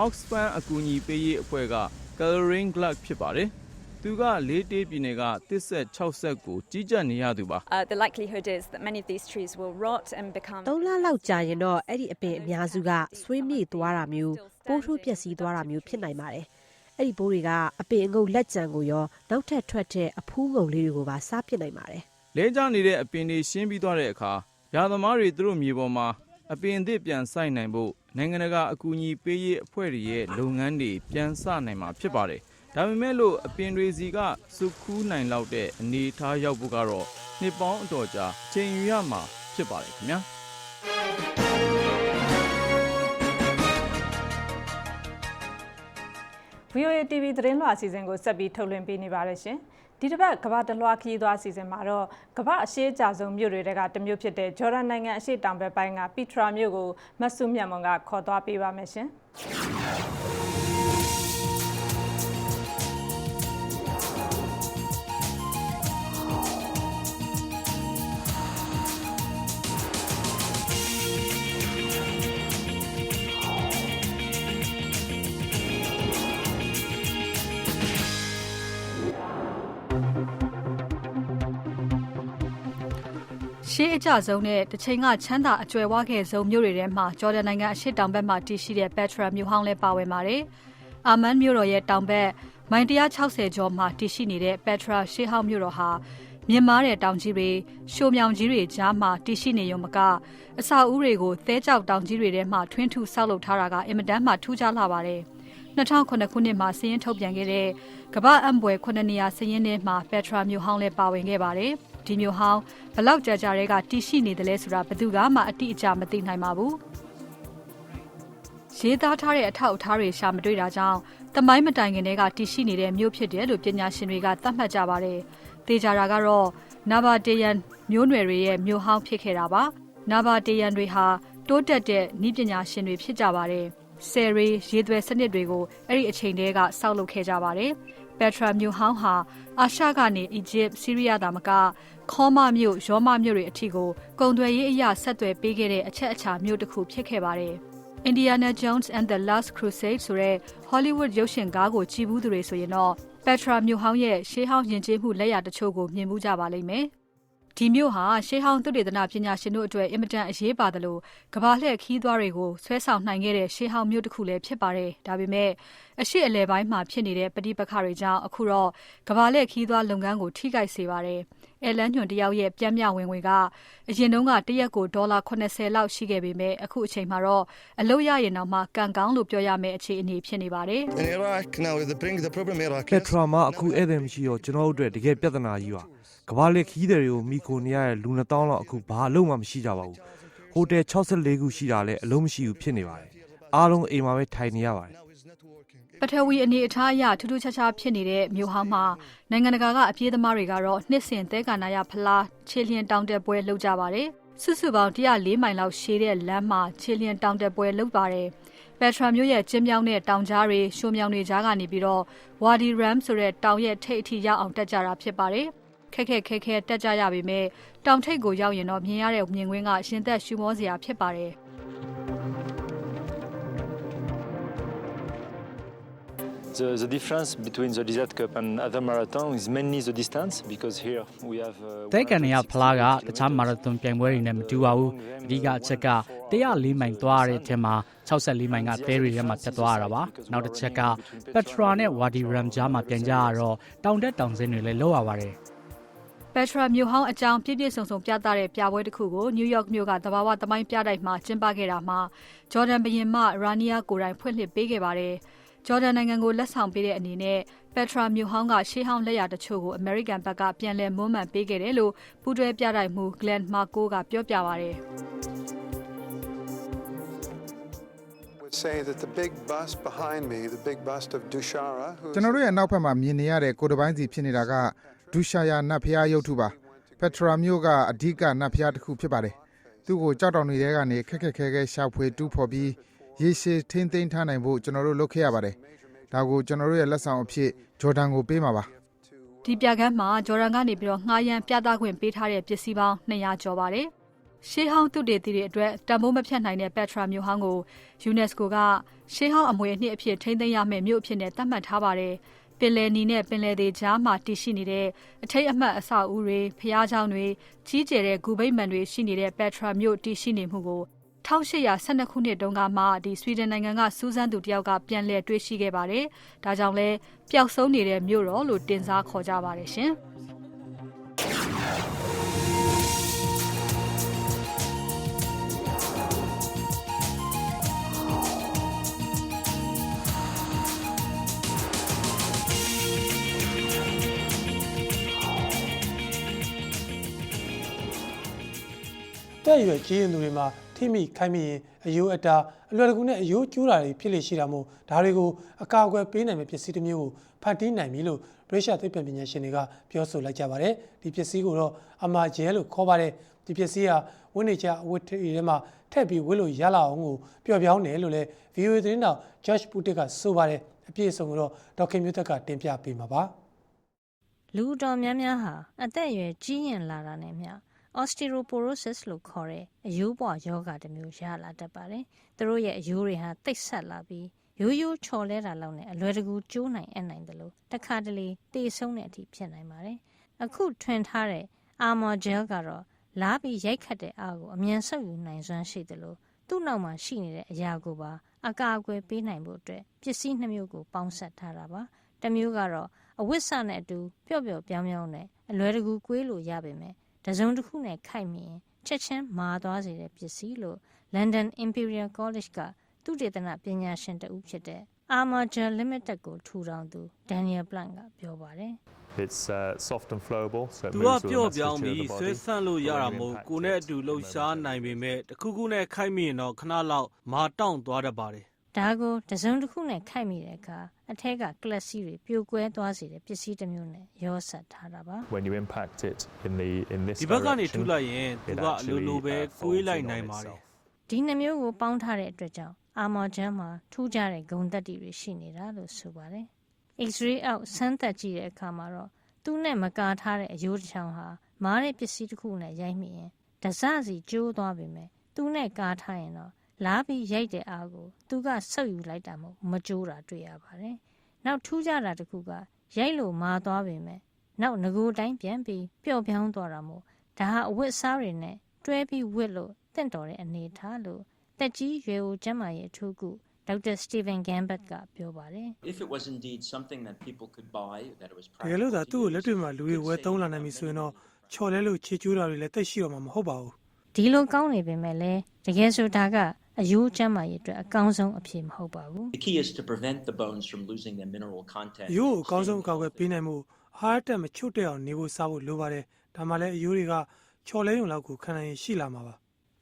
Oxfam အကူအညီပေးရေးအဖွဲ့က Coloring Glad ဖြစ်ပါတယ်။သူကလေးတေးပြည်နယ်ကတစ်ဆက်6ဆက်ကိုကြီးကြပ်နေရသူပါ။ The likelihood is that many of these trees will rot and become 3 လလောက်ကြာရင်တော့အဲ့ဒီအပင်အများစုကဆွေးမြေ့သွားတာမျိုးပိုးထိုးပျက်စီးသွားတာမျိုးဖြစ်နိုင်ပါတယ်။အဲ့ဒီပိုးတွေကအပင်အငုတ်လက်ကျန်ကိုရောနောက်ထပ်ထွက်တဲ့အဖူးငုံလေးတွေကိုပါစားပစ်နိုင်ပါတယ်။လဲကျနေတဲ့အပင်တွေရှင်းပြီးသွားတဲ့အခါရာသမားတွေသူတို့မြေပေါ်မှာအပင်အသစ်ပြန်စိုက်နိုင်ဖို့နိုင်ငံတကာအကူအညီပေးရေးအဖွဲ့တွေရဲ့လုပ်ငန်းတွေပြန်စနိုင်မှာဖြစ်ပါတယ်။ဒါပေမဲ့လို့အပင်တွေစီကစုခူးနိုင်လောက်တဲ့အနေအထားရောက်ဖို့ကတော့နှစ်ပေါင်းအတော်ကြာချိန်ယူရမှာဖြစ်ပါတယ်ခင်ဗျာ။ VOA TV သတင်းလွှာအစီအစဉ်ကိုဆက်ပြီးထုတ်လွှင့်ပေးနေပါတယ်ရှင်။ဒီတစ်ပတ်ကမ္ဘာတလွှာခရီးသွားအစီအစဉ်မှာတော့ကမ္ဘာအရှေ့အကျဆုံးမြို့တွေကတစ်မြို့ဖြစ်တဲ့ဂျော်ဒန်နိုင်ငံအရှေ့တောင်ဘက်ပိုင်းကပီထရာမြို့ကိုမဆုမြတ်မွန်ကခေါ်သွားပေးပါမယ်ရှင်။ရှေးအကျဆုံးနဲ့တစ်ချိန်ကချမ်းသာအကျွယ်ဝခဲ့ဆုံးမြို့တွေထဲမှာဂျော်ဒန်နိုင်ငံအရှေ့တောင်ဘက်မှာတည်ရှိတဲ့ပက်ထရာမြို့ဟောင်းလည်းပါဝင်ပါတယ်။အာမန်မြို့တော်ရဲ့တောင်ဘက်မိုင်160ကျော်မှာတည်ရှိနေတဲ့ပက်ထရာရှေးဟောင်းမြို့တော်ဟာမြင့်မားတဲ့တောင်ကြီးတွေရှိုးမြောင်ကြီးတွေကြားမှာတည်ရှိနေရုံမကအဆောက်အဦတွေကိုသဲကြောက်တောင်ကြီးတွေထဲမှာထွင်းထူဆောက်လုပ်ထားတာကအင်မတန်မှထူးခြားလာပါတယ်။ 2009 ခုနှစ်မှာစာရင်းထုတ်ပြန်ခဲ့တဲ့ကမ္ဘာအံပွဲ9နေရာစာရင်းထဲမှာ Petra မြို့ဟောင်းလည်းပါဝင်ခဲ့ပါတယ်။ဒီမြို့ဟောင်းဘလောက်ကြာကြာတွေကတည်ရှိနေတယ်လဲဆိုတာဘယ်သူမှအတိအကျမသိနိုင်ပါဘူး။ရေးသားထားတဲ့အထောက်အထားတွေရှာမတွေ့တာကြောင့်သမိုင်းမတိုင်ခင်တည်းကတည်ရှိနေတဲ့မြို့ဖြစ်တယ်လို့ပညာရှင်တွေကသတ်မှတ်ကြပါတယ်။သေချာတာကတော့နာဘာတေယန်မျိုးနွယ်တွေရဲ့မြို့ဟောင်းဖြစ်ခဲ့တာပါ။နာဘာတေယန်တွေဟာတိုးတက်တဲ့နည်းပညာရှင်တွေဖြစ်ကြပါတယ်။ဆယ်ရီရေးသွဲစနစ်တွေကိုအဲ့ဒီအချိန်တည်းကစောက်လုပ်ခဲ့ကြပါတယ်။ Petra မြို့ဟောင်းဟာအာရှကနေအီဂျစ်၊ဆီးရီးယားသာမကခေါမမြို့၊ရောမမြို့တွေအထိကိုကုန်သွယ်ရေးအရာဆက်သွယ်ပေးခဲ့တဲ့အချက်အချာမြို့တစ်ခုဖြစ်ခဲ့ပါတယ်။ Indiana Jones and the Last Crusade ဆိုတဲ့ Hollywood ရုပ်ရှင်ကားကိုကြည့်ဘူးသူတွေဆိုရင်တော့ Petra မြို့ဟောင်းရဲ့ရှေးဟောင်းယဉ်ကျေးမှုလက်ရာတချို့ကိုမြင်မှုကြပါလိမ့်မယ်။ဒီမြို့ဟာရှေးဟောင်းသုတေသနပညာရှင်တို့အတွက်အင်မတန်အရေးပါတယ်လို့ကမ္ဘာလှည့်ခီးသွားတွေကိုဆွဲဆောင်နိုင်ခဲ့တဲ့ရှေးဟောင်းမြို့တစ်ခုလည်းဖြစ်ပါတယ်။ဒါပေမဲ့အရှိအလဲပိုင်းမှာဖြစ်နေတဲ့ပဋိပက္ခတွေကြောင့်အခုတော့ကမ္ဘာလှည့်ခီးသွားလုပ်ငန်းကိုထိခိုက်စေပါတယ်။အဲလန်ညွန်တယောက်ရဲ့ပြန်မြဝင်ငွေကအရင်တုန်းကတရက်ကိုဒေါ်လာ80လောက်ရှိခဲ့ပေမဲ့အခုအချိန်မှာတော့အလုပ်ရရင်တော့မှကံကောင်းလို့ပြောရမယ့်အခြေအနေဖြစ်နေပါတယ်။ Petra မှာအခုဧည့်သည်မရှိတော့ကျွန်တော်တို့အတွက်တကယ်ပြဿနာကြီးပါကမ္ဘာလက်ခီးတွေကိုမိခိုနေရတဲ့လူ2000လောက်အခုဘာအလုံးမှမရှိကြပါဘူးဟိုတယ်64ခုရှိတာလည်းအလုံးမရှိဘူးဖြစ်နေပါတယ်အားလုံးအိမ်မှာပဲထိုင်နေရပါတယ်ပထဝီအနေအထားအရထူးထူးခြားခြားဖြစ်နေတဲ့မြို့ဟောင်းမှာနိုင်ငံတကာကအပြေးသမားတွေကတော့နှစ်စဉ်သဲကနာရဖလားခြေလျင်တောင်တက်ပွဲလုပ်ကြပါတယ်စုစုပေါင်း104မိုင်လောက်ရှည်တဲ့လမ်းမှာခြေလျင်တောင်တက်ပွဲလုပ်ပါတယ်Petra မြို့ရဲ့ကျင်းမြောင်းတဲ့တောင်ကြားတွေရှိုးမြောင်းတွေကြားကနေပြီးတော့ Wadi Rum ဆိုတဲ့တောင်ရဲ့ထိပ်အထိရောက်အောင်တက်ကြတာဖြစ်ပါတယ်ခက်ခဲတက်ကြရပေမဲ့တောင်ထိပ်ကိုရောက်ရင်တော့မြင်ရတဲ့မြင်ကွင်းကရှင်သက်ရှူမောစရာဖြစ်ပါတယ်The difference between the Desert Cup and other marathons is mainly the distance because here we have တဲကန်ရဖလားကတခြားမာရသွန်ပြိုင်ပွဲတွေနဲ့မတူပါဘူးအဓိကအချက်က104မိုင်သွားရတဲ့အထက်မှာ64မိုင်ကသဲတွေထဲမှာဖြတ်သွားရတာပါနောက်တစ်ချက်က Petra နဲ့ Wadi Rum ကြားမှာပြန်ကြရတော့တောင်တက်တောင်ဆင်းတွေလည်းလောက်ရပါတယ်Petra မြို့ဟောင်းအကြောင်းပြည့်ပြည့်စုံစုံပြသတဲ့ပြပွဲတစ်ခုကို New York မြို့ကသဘာဝသမိုင်းပြတိုက်မှာကျင်းပခဲ့တာမှာဂျော်ဒန်ဘုရင်မ Rania ကိုယ်တိုင်ဖွင့်လှစ်ပေးခဲ့ပါတယ်။ဂျော်ဒန်နိုင်ငံကိုလက်ဆောင်ပေးတဲ့အနေနဲ့ Petra မြို့ဟောင်းကရှေးဟောင်းလက်ရာတချို့ကို American ဘက်ကပြန်လည်မွမ်းမံပေးခဲ့တယ်လို့ပူးတွဲပြတိုက်မှူး Glenn Marco ကပြောပြပါတယ်။ say that the big bust behind me the big bust of Dushara ကျွန်တော်တို့ရဲ့နောက်ဖက်မှာမြင်နေရတဲ့ကိုယ်တစ်ပိုင်းစီဖြစ်နေတာကဒူရှာယာနတ်ဖျားရုပ်ထုပါပက်ထရာမြို့ကအဓိကနတ်ဖျားတစ်ခုဖြစ်ပါတယ်သူ့ကိုကြောက်တောင်တွေထဲကနေခက်ခဲရှာဖွေတူးဖော်ပြီးရေရှည်ထိမ့်သိမ်းထားနိုင်ဖို့ကျွန်တော်တို့လုပ်ခဲ့ရပါတယ်ဒါကိုကျွန်တော်တို့ရဲ့လက်ဆောင်အဖြစ်ဂျော်ဒန်ကိုပေးမှာပါဒီပြကမ်းမှာဂျော်ဒန်ကနေပြီးတော့ငှားရမ်းပြသခွင့်ပေးထားတဲ့ပစ္စည်းပေါင်း200ကျော်ပါတယ်ရှေးဟောင်းသုတေသီတွေအတွက်တန်ဖိုးမဖြတ်နိုင်တဲ့ Petra မြို့ဟောင်းကို UNESCO ကရှေးဟောင်းအမွေအနှစ်အဖြစ်ထိန်းသိမ်းရမယ့်မြို့အဖြစ်နဲ့သတ်မှတ်ထားပါတယ်ပင်လယ်နီနဲ့ပင်လယ်တွေကြားမှာတည်ရှိနေတဲ့အထိတ်အမှတ်အဆောက်အဦတွေဖျားเจ้าတွေကြီးကျယ်တဲ့ဂူဗိမ္မာန်တွေရှိနေတဲ့ Petra မြို့တည်ရှိနေမှုကို1812ခုနှစ်တုန်းကမှဆွီဒင်နိုင်ငံကစူးစမ်းသူတယောက်ကပြန်လည်တွေ့ရှိခဲ့ပါတယ်။ဒါကြောင့်လဲပျောက်ဆုံးနေတဲ့မြို့တော်လို့တင်စားခေါ်ကြပါတယ်ရှင်။တဲ့ရွယ်ကြီးရင်သူတွေမှာထိမိခိုင်းမိရင်အယိုးအတာအလွယ်တကူနဲ့အယိုးကျိုးတာတွေဖြစ်လေရှိတာမို့ဒါတွေကိုအကာအကွယ်ပေးနိုင်မယ့်ပစ္စည်းတစ်မျိုးကိုဖန်တီးနိုင်ပြီလို့ဗြိတိသသိပ္ပံပညာရှင်တွေကပြောဆိုလိုက်ကြပါတယ်ဒီပစ္စည်းကိုတော့အမာဂျဲလို့ခေါ်ပါတယ်ဒီပစ္စည်းဟာဝိနေကြအဝတ်တွေထဲမှာထည့်ပြီးဝတ်လို့ရလာအောင်ကိုပျော်ပြောင်းတယ်လို့လည်း VOA သတင်းတော် Josh Putic ကဆိုပါတယ်အပြည့်အစုံကိုတော့ဒေါက်ခင်မျိုးသက်ကတင်ပြပေးမှာပါလူတော်များများဟာအသက်အရွယ်ကြီးရင်လာတာနဲ့မျှosteoporosis လို့ခေါ်တဲ့အယိုးပွယောဂတစ်မျိုးရလာတတ်ပါတယ်။သူတို့ရဲ့အယိုးတွေဟာတိတ်ဆက်လာပြီးရိုးရိုးချော်လဲတာလောက်နဲ့အလွယ်တကူကျိုးနိုင်နိုင်တယ်လို့တစ်ခါတလေတေဆုံးတဲ့အထိဖြစ်နိုင်ပါတယ်။အခုထွင်ထားတဲ့ Armor Gel ကတော့လားပြီးရိုက်ခတ်တဲ့အားကိုအမြန်ဆုပ်ယူနိုင်စွမ်းရှိတယ်လို့သူ့နောက်မှာရှိနေတဲ့အရာကိုပါအကာအကွယ်ပေးနိုင်ဖို့အတွက်ပစ္စည်း2မျိုးကိုပေါင်းစပ်ထားတာပါ။တစ်မျိုးကတော့အဝတ်စနဲ့အတူပျော့ပြောင်းနဲ့အလွယ်တကူကွေးလို့ရပေမဲ့တစုံတစ်ခုနဲ့ခိုက်မိရင်ချက်ချင်းမာသွားစေတဲ့ပစ္စည်းလို့ London Imperial College ကသုတေသနပညာရှင်တဦးဖြစ်တဲ့ Armor Gel Limited ကိုထူထောင်သူ Daniel Plant ကပြောပါတယ်။ It's soft and flowable, so it သူ moves က with ပြော the ပြောင်း musculature ပြီး of the ဆွဲ body. ဆန့်လို့ရတာမို့ကိုနဲ့အတူလှုပ်ရှားနိုင်ပေမဲ့တစ်ခုခုနဲ့ခိုက်မိရင်တော့ခဏလောက်မာတောင့်သွားတတ်ပါတယ် ဒါကိုတစုံတစ်ခုနဲ့ခိုက်မိတဲ့အခါအထက်ကကလပ်စီတွေပြိုကွဲသွားစေတဲ့ပစ္စည်းတစ်မျိုးနဲ့ရောဆက်ထားတာပါ When you impact it in this ဒီဘက်ကနေထူ direction, လိုက်ရင်သူ it ကအလိုလို actually ပဲကိုေးလိုက်နိုင် folds in on ပါတယ် itself. ဒီနှမျိုးကိုပေါင်းထားတဲ့အတွက်ကြောင့် Armor Gel မှာထူးခြားတဲ့ဂုဏ်သတ္တိတွေရှိနေတာလို့ဆိုပါတယ် X-ray အောက်ဆန်းသက်ကြည့်တဲ့အခါမှာတော့သူနဲ့မကာထားတဲ့အယိုးတစ်ချောင်းဟာမားတဲ့ပစ္စည်းတစ်ခုနဲ့ရိုက်မိရင်တစစီကျိုးသွားပေမဲ့သူနဲ့ကာထားရင်တော့လားပြီးရိုက်တဲ့အားကိုသူကဆုပ်ယူလိုက်တာမို့မကျိုးတာတွေ့ရပါတယ်နောက်ထူးခြားတာတစ်ခုကရိုက်လို့မာသွားပေမဲ့နောက်ငကိုတိုင်းပြန်ပြီးပျော့ပြောင်းသွားတာမို့ဒါဟာအဝတ်အစားတွေနဲ့တွဲပြီးဝတ်လို့တင့်တော်တဲ့အနေထားလို့တက်ကြီးရွယ်အိုကျန်းမာရေးအထူးကုဒေါက်တာ Stephen Gambett ကပြောပါတယ် If it was indeed something that people could buy, that it was တကယ်လို့သာသူ့ကိုလက်တွေ့မှာလူတွေဝယ်သုံးလာနိုင်ပြီဆိုရင်တော့ချော်လဲလို့ခြေကျိုးတာတွေလည်းတိတ်ရှိတော့မှာမဟုတ်ပါဘူး ဒီလိုကောင်းနေပေမဲ့လည်းတကယ်ဆိုဒါကအယိုးကျန်းမာရေးအတွက်အကောင်းဆုံးအဖြစ်မဟုတ်ပါဘူး The key is to prevent the bones from losing their mineral content. အယိုးကိုအကောင်းဆုံးအကောက်အွယ်ပေးနိုင်မှုအာဟာရတက်မချွတ်တဲ့အောင်နေဖို့စားဖို့လိုပါတယ်ဒါမှလည်းအယိုးတွေကချော်လဲရုံလောက်ကိုခံနိုင်ရင်ရှိလာမှာပါ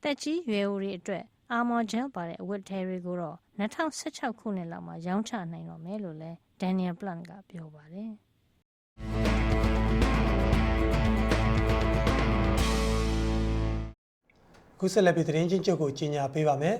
တက်ကြီးရွယ်အိုတွေအတွက် Armor Gel ပါတဲ့အဝတ်ထဲတွေကိုတော့2016ခုနှစ်လောက်မှာရောင်းချနိုင်တော့မယ်လို့လည်း Daniel Plant ကပြောပါတယ် ခုဆက်လက်ပြီးသတင်းချင်းချုပ်ကိုကြီးညာပေးပါမယ်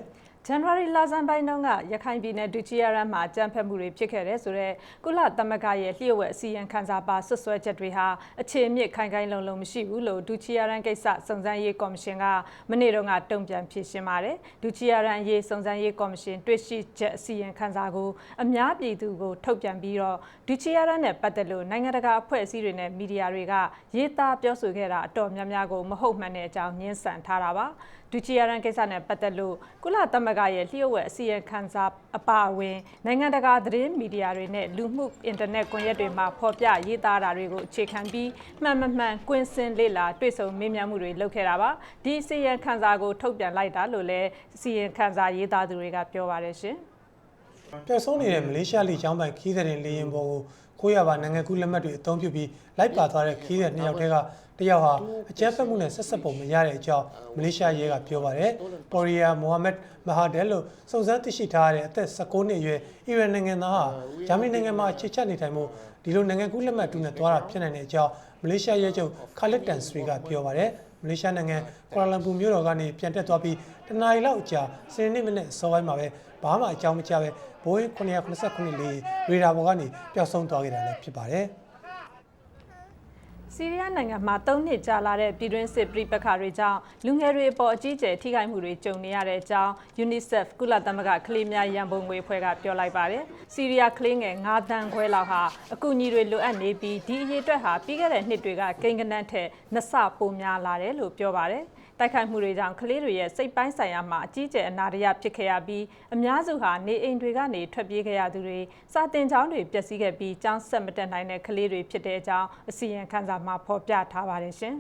ဇန်နဝါရီလဆန်းပိုင်းတုန်းကရခိုင်ပြည်နယ်ဒူချီယာရန်မှာအကြမ်းဖက်မှုတွေဖြစ်ခဲ့တဲ့ဆိုတော့ကုလသမဂ္ဂရဲ့လျှို့ဝှက်အစည်းအဝေးခန်းစားပါဆွဆွဲချက်တွေဟာအခြေအမြစ်ခိုင်ခိုင်လုံလုံမရှိဘူးလို့ဒူချီယာရန်ကိစ္စစုံစမ်းရေးကော်မရှင်ကမနေ့တုန်းကတုံ့ပြန်ဖြေရှင်းပါတယ်ဒူချီယာရန်ရေးစုံစမ်းရေးကော်မရှင်တွေ့ရှိချက်အစည်းအဝေးခန်းစားကိုအများပြည်သူကိုထုတ်ပြန်ပြီးတော့ဒူချီယာရန်နဲ့ပတ်သက်လို့နိုင်ငံတကာအဖွဲ့အစည်းတွေနဲ့မီဒီယာတွေကရေးသားပြောဆိုခဲ့တာအတော်များများကိုမဟုတ်မှန်တဲ့အကြောင်းညှင်းဆန်ထားတာပါဒူချီယာရန်ကိစ္စနဲ့ပတ်သက်လို့ကုလသမဂ္ဂရဲ့လျှို့ဝှက်အစည်းအဝေးခန်းစားအပါအဝင်နိုင်ငံတကာသတင်းမီဒီယာတွေနဲ့လူမှုအင်တာနက်ကွန်ရက်တွေမှာဖော်ပြရေးသားတာတွေကိုအခြေခံပြီးမှန်ကွင်းစင်လေ့လာတွေ့ဆုံမေးမြန်းမှုတွေလုပ်ခဲ့တာပါဒီအစည်းအဝေးခန်းစားကိုထုတ်ပြန်လိုက်တာလို့လည်းအစည်းအဝေးခန်းစားရေးသားသူတွေကပြောပါတယ်ရှင်ပျောက်ဆုံးနေတဲ့မလေးရှားလိကျောင်းပိုင်ခီးတဲ့လေရင်ပေါ်ကိုခိုးရပါနိုင်ငံကူးလက်မှတ်တွေအသုံးပြုပြီးလိုက်ပါသွားတဲ့ခီးတဲ့နှစ်ယောက်တည်းကတယောက်ဟာအကြမ်းဖက်မှုနဲ့ဆက်ဆက်ပုံမရတဲ့အကြောင်းမလေးရှားရဲကပြောပါတယ်။ပေါ်ရီယာမိုဟာမက်မဟာဒဲလို့စုံစမ်းသိရှိထားတဲ့အသက်16နှစ်အရွယ်အီရန်နိုင်ငံသားဟာဂျာမနီနိုင်ငံမှာအခြေချနေထိုင်မှုဒီလိုနိုင်ငံကူးလက်မှတ်တူနဲ့သွားတာဖြစ်နိုင်တဲ့အကြောင်းမလေးရှားရဲချုပ်ခါလစ်တန်စရီကပြောပါတယ်။မလေးရှားနိုင်ငံကွာလာလမ်ပူမြို့တော်ကနေပြန်တက်သွားပြီးတနာရီလောက်ကြာစနေနေ့မနေ့စောပိုင်းမှာပဲဘာမှအကြောင်းမကြားပဲဘိုး989လေးရေဒါဘော်ကနေပျောက်ဆုံးသွားခဲ့တာလည်းဖြစ်ပါတယ်။ဆီးရီးယားနိုင်ငံမှာ3နှစ်ကြာလာတဲ့ပြည်တွင်းစစ်ပြည်ပခါတွေကြောင့်လူငယ်တွေအပေါ်အကြီးအကျယ်ထိခိုက်မှုတွေကြုံနေရတဲ့အကြောင်း UNICEF ကုလသမဂ္ဂကလေးများရန်ပုံငွေအဖွဲ့ကပြောလိုက်ပါတယ်။ဆီးရီးယားကလေးငယ်9တန်းခွဲလောက်ဟာအကူအညီတွေလိုအပ်နေပြီးဒီအရေးအတွက်ဟာပြီးခဲ့တဲ့နှစ်တွေကကိန်းဂဏန်းထက်2ဆပိုများလာတယ်လို့ပြောပါတယ်။တိုက်ခိုက်မှုတွေကြောင့်ကလေးတွေရဲ့စိတ်ပိုင်းဆိုင်ရာမှာအကြီးအကျယ်အနာတရဖြစ်ခဲ့ရပြီးအများစုဟာနေအိမ်တွေကနေထွက်ပြေးခဲ့ရသူတွေစာတင်ကျောင်းတွေပျက်စီးခဲ့ပြီးကျောင်းဆက်မတက်နိုင်တဲ့ကလေးတွေဖြစ်တဲ့အကြောင်းအစီရင်ခံစာမှာဖော်ပြထားပါတယ်ရှင်။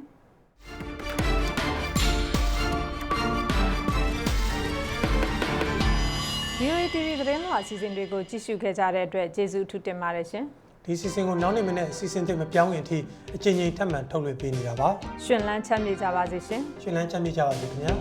VOA TV သတင်းလွှာအစီအစဉ်တွေကိုကြည့်ရှုခဲ့ကြတဲ့အတွက်ကျေးဇူးအထူးတင်ပါတယ်ရှင်ဒီစီစဉ်ကိုနောက်နေ့မနေ့အစီအစဉ်တွေမပြောင်းခင်အထိအချိန်ချင်းထပ်မံထုတ်လွှင့်ပေးနေတာပါရှင်လန်းချမ်းမြေ့ကြပါစေရှင်ရှင်လန်းချမ်းမြေ့ကြပါစေခင်ဗျာ